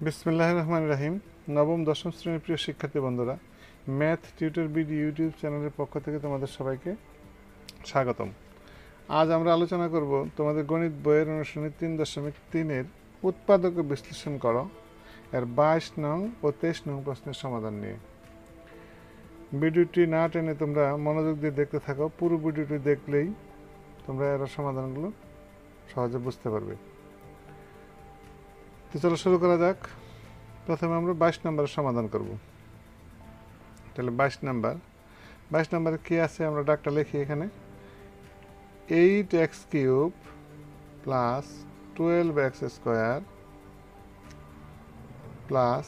বিসমিল্লাহির রহমানির রহিম। নবম-দশম শ্রেণীর প্রিয় শিক্ষার্থী বন্ধুরা, ম্যাথ টিউটর বিডি ইউটিউব চ্যানেলের পক্ষ থেকে তোমাদের সবাইকে স্বাগতম। আজ আমরা আলোচনা করব তোমাদের গণিত বইয়ের অনুশীলনী 3.3-এর উৎপাদক বিশ্লেষণ করো এর 22 নং ও 23 নং প্রশ্নের সমাধান নিয়ে। ভিডিওটি না টেনে তোমরা মনোযোগ দিয়ে দেখতে থাকো। পুরো ভিডিওটি দেখলেই তোমরা এর সমাধানগুলো সহজে বুঝতে পারবে। তো চলো শুরু করা যাক। প্রথমে আমরা 22 নম্বরের সমাধান করব। তাহলে 22 নম্বরে কি আছে আমরা ডাকটা লিখি এখানে। 8x cube plus 12x square plus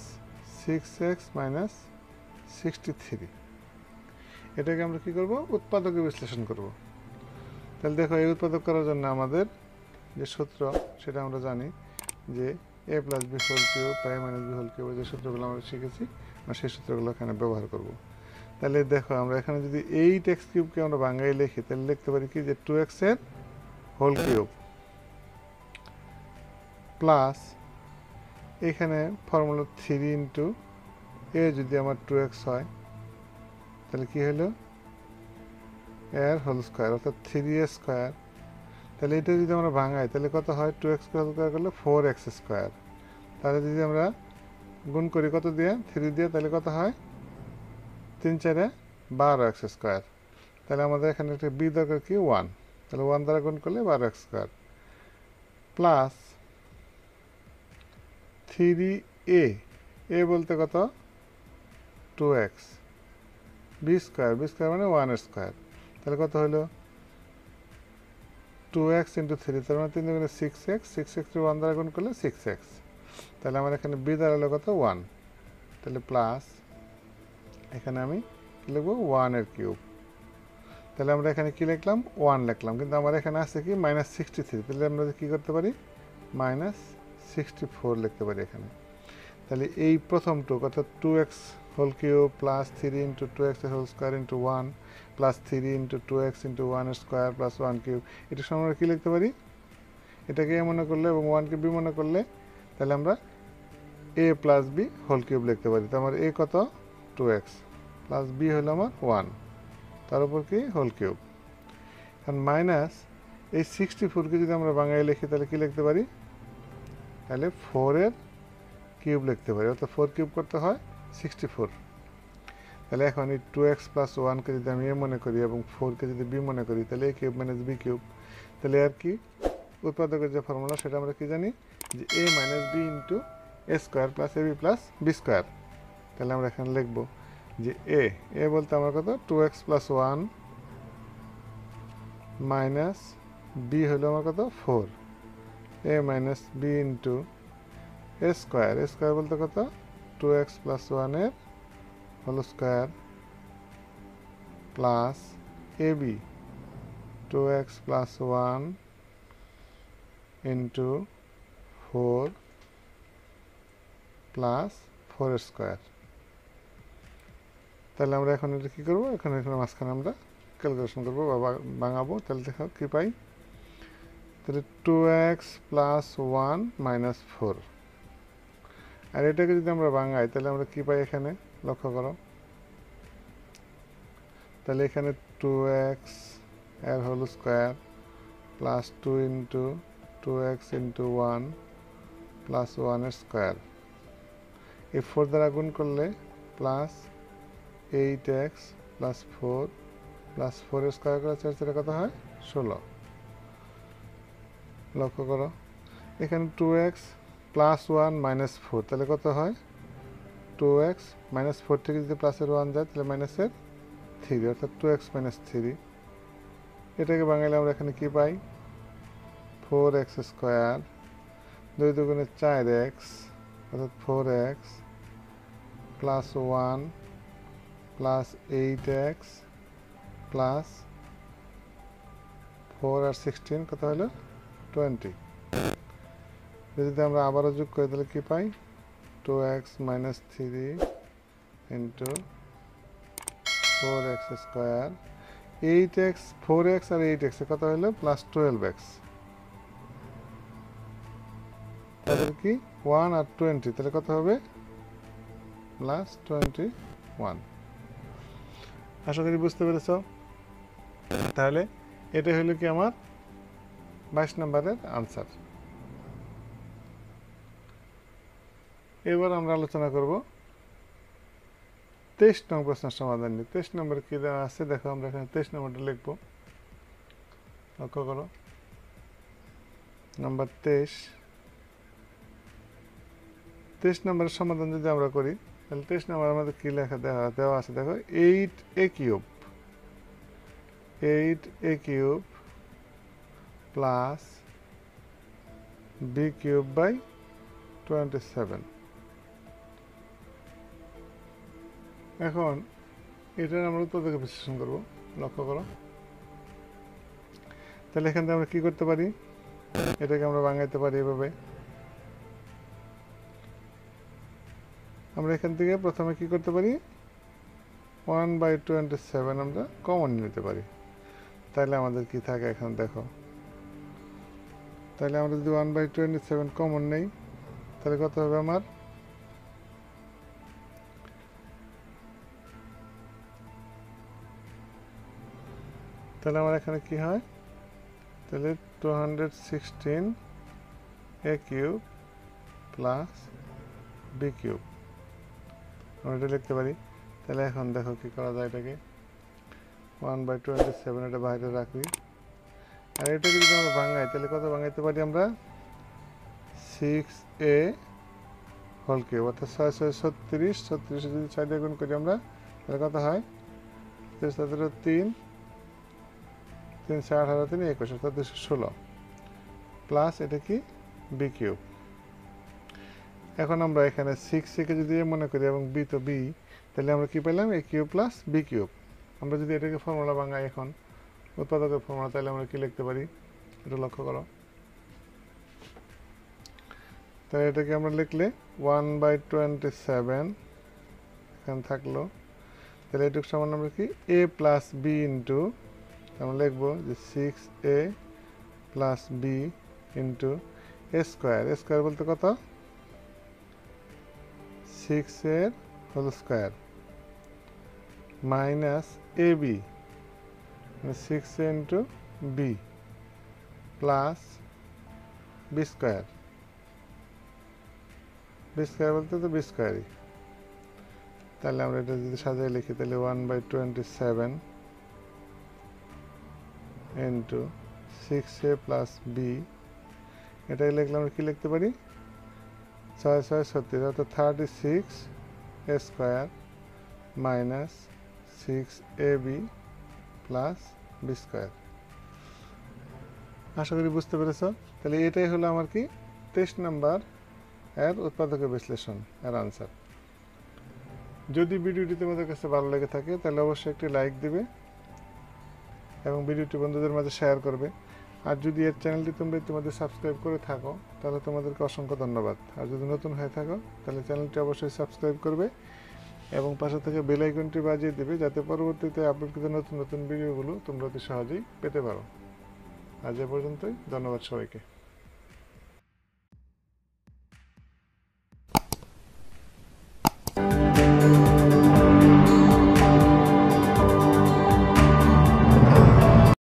6x minus 63, এটাকে আমরা কি করব? উৎপাদকে বিশ্লেষণ করব। তাহলে দেখো, এই উৎপাদক করার জন্য আমাদের যে সূত্র সেটা আমরা জানি যে a plus b whole cube by minus b whole cube, যে সূত্রগুলো আমরা শিখেছি আমরা সেই সূত্রগুলো এখানে ব্যবহার করব। তাহলে দেখো, আমরা এখানে যদি 8x কিউবকে আমরা বাংলায় লিখি তাহলে লিখতে পারি কি যে 2x এর হোল কিউব প্লাস এখানে ফর্মুলা 3 ইন্টু এ, যদি আমার 2x হয় তাহলে কি হলো এর হোল স্কোয়ার, অর্থাৎ 3a স্কোয়ার। তাহলে এটা যদি আমরা ভাঙাই তাহলে কত হয়? 2x হোল স্কোয়ার করলে 4x স্কোয়ার। তাহলে যদি আমরা গুণ করি কত দিয়ে? 3 দিয়ে, তাহলে কত হয়? 3 4 12x স্কোয়ার। তাহলে আমাদের এখানে একটা বি দরকার কি? 1। তাহলে 1 দ্বারা গুণ করলে 12x স্কোয়ার প্লাস 3a, এ বলতে কত? 2x, B square, B square মানে 1 স্কোয়ার। তাহলে কত হলো? 2x ইন্টু 3, তার মানে 3 দুগুণে 6x, 6x 1 দ্বারা গুণ করলে 6x। তাহলে আমার এখানে বি দাঁড়ালো কত? 1। তাহলে প্লাস এখানে আমি কী লিখবো? 1 এর কিউব। তাহলে আমরা এখানে কি লিখলাম? 1 লিখলাম, কিন্তু আমার এখানে আছে কি মাইনাস 63। তাহলে আমরা কী করতে পারি? মাইনাস 64 লিখতে পারি এখানে। তাহলে এই প্রথমটুক অর্থাৎ 2x whole cube plus 3 into 2x whole square into 1 plus 3 into 2x into 1 square plus 1 cube, এটার সময় আমরা কী লিখতে পারি? এটাকে এ মনে করলে এবং 1কে বি মনে করলে তাহলে আমরা a plus b whole cube লিখতে পারি। তো আমার a কত? 2x প্লাস বি হলো আমার 1, তার উপর কি? Whole cube. কারণ মাইনাস এই 64কে যদি আমরা বাংলায় লিখি তাহলে কি লিখতে পারি? তাহলে 4 এর কিউব লিখতে পারি, অর্থাৎ 4 কিউব করতে হয় 64। তাহলে এখন এই 2x প্লাস 1কে যদি আমি এ মনে করি এবং 4কে যদি বি মনে করি তাহলে a cube minus b cube. তাহলে আর কি উৎপাদকের যে ফর্মুলা সেটা আমরা কি জানি যে a minus B into A square plus A b plus b square. তাহলে আমরা এখানে লিখব যে এ বলতে আমার কত? 2x প্লাস 1 মাইনাস বি হলো আমার কত? 4, A minus B into A square, A square বলতে কত? 2x প্লাস 1 এর হোল স্কোয়ার প্লাস এ B 2x plus 1 into 4 plus 4 square. তাহলে আমরা এখন এটা কী করবো? এখানে মাঝখানে আমরা ক্যালকুলেশন করবো বা ভাঙাবো। তাহলে দেখো কী পাই? তাহলে 2x প্লাস 1 মাইনাস 4, আর এটাকে যদি আমরা ভাঙাই তাহলে আমরা কী পাই? এখানে লক্ষ্য করো, তাহলে এখানে 2x এর whole square plus 2 into 2x into 1 plus 1 square, এই 4 দ্বারা গুণ করলে plus 8x plus 4 plus 4 square করে 4 4 কত হয়? 16। লক্ষ্য করো এখানে 2x প্লাস 1 মাইনাস 4, তাহলে কত হয়? 2x মাইনাস 4 থেকে যদি প্লাসের 1 যায় তাহলে মাইনাসের 3, অর্থাৎ 2x মাইনাস 3। এটাকে বাঙালি আমরা এখানে কি পাই? 4x স্কোয়ার, 2 দুগুণে 4x অর্থাৎ 4x plus 1 plus 8x plus 4 আর 16 কত হলো? 20। যদি আমরা আবারও যোগ করি তাহলে কি পাই? 2x minus 3 into 4x square, 8x 4x আর 8x কত হলো? Plus 12x। তাদের কি 1 আর 20, তাহলে কত হবে প্লাস 21। আশা করি বুঝতে পেরেছ। তাহলে এটা হলো কি আমার 22 নম্বরের আনসার। এবার আমরা আলোচনা করব 23 নং প্রশ্নের সমাধান নিয়ে। 23 নম্বর কি দেওয়া আছে দেখো, আমরা এখানে 23 নম্বরটা লিখব। লক্ষ্য করো, নাম্বার 23 নম্বরের সমাধান যদি আমরা করি, তাহলে 23 নম্বর আমাদের কি লেখা দেওয়া আছে দেখো, 8a cube plus b cube by 27। এখন এটার আমরা উৎপাদকে বিশ্লেষণ করব। লক্ষ্য করো, তাহলে এখান থেকে আমরা কি করতে পারি, এটাকে আমরা ভাঙাইতে পারি এভাবে। আমরা এখান থেকে প্রথমে কি করতে পারি, 1/27 আমরা কমন নিতে পারি। তাহলে আমাদের কি থাকে এখন দেখো, তাহলে আমরা যদি 1/27 কমন নেই, তাহলে কত হবে আমার, তাহলে আমার এখানে কি হয়, তাহলে 216a cube plus b cube আমরা এটা লিখতে পারি। তাহলে এখন দেখো কি করা যায়, এটাকে 1/27 এটা বাইরে রাখি, আর এটাকে যদি আমরা ভাঙাই তাহলে কত ভাঙাইতে পারি আমরা, 6a হোল কিউব, অর্থাৎ 6 6 36, 36 যদি 6 দিয়ে গুণ করি আমরা, তাহলে কত হয়, 3 3 3 18 3 21, অর্থাৎ 216 প্লাস এটা কি b কিউব। এখন আমরা এখানে 6 কে যদি মনে করি এবং b তো b, তাহলে আমরা কি পেলাম, a cube plus b cube. আমরা যদি এটাকে ফর্মুলা ভাঙাই এখন উৎপাদকের ফর্মুলা, তাহলে আমরা কি লিখতে পারি, এটা লক্ষ্য করো। তাহলে এটাকে আমরা লিখলে 1/27 এখানে থাকলো, তাহলে এটুকু সমান আমরা কি a প্লাস b ইন্টু, আমরা লিখবো যে 6a plus b into a square. a square বলতে কত, 6 এর হোল স্কোয়ার মাইনাস ab, মানে 6a into b plus b square. b square বলতে তো b স্কোয়ারই। তাহলে আমরা এটা যদি সাজিয়ে লিখি, তাহলে 1/27 ইন্টু 6a প্লাস b, এটাকে লিখলে আমরা কি লিখতে পারি, 6 6 36, অর্থাৎ 36 a square minus 6ab plus b square. আশা করি বুঝতে পেরেছ। তাহলে এটাই হলো আমার কি 23 নম্বর এর উৎপাদকের বিশ্লেষণ এর আনসার। যদি ভিডিওটি তোমাদের কাছে ভালো লেগে থাকে তাহলে অবশ্যই একটি লাইক দিবে এবং ভিডিওটি বন্ধুদের মাঝে শেয়ার করবে। আর যদি এর চ্যানেলটি তোমরা ইতিমধ্যে সাবস্ক্রাইব করে থাকো তাহলে তোমাদেরকে অসংখ্য ধন্যবাদ। আর যদি নতুন হয়ে থাকো তাহলে চ্যানেলটি অবশ্যই সাবস্ক্রাইব করবে এবং পাশে থেকে বেল আইকনটি বাজিয়ে দেবে, যাতে পরবর্তীতে আপলোডকৃত নতুন নতুন ভিডিওগুলো তোমরা অতি সহজেই পেতে পারো। আজ এ পর্যন্তই, ধন্যবাদ সবাইকে।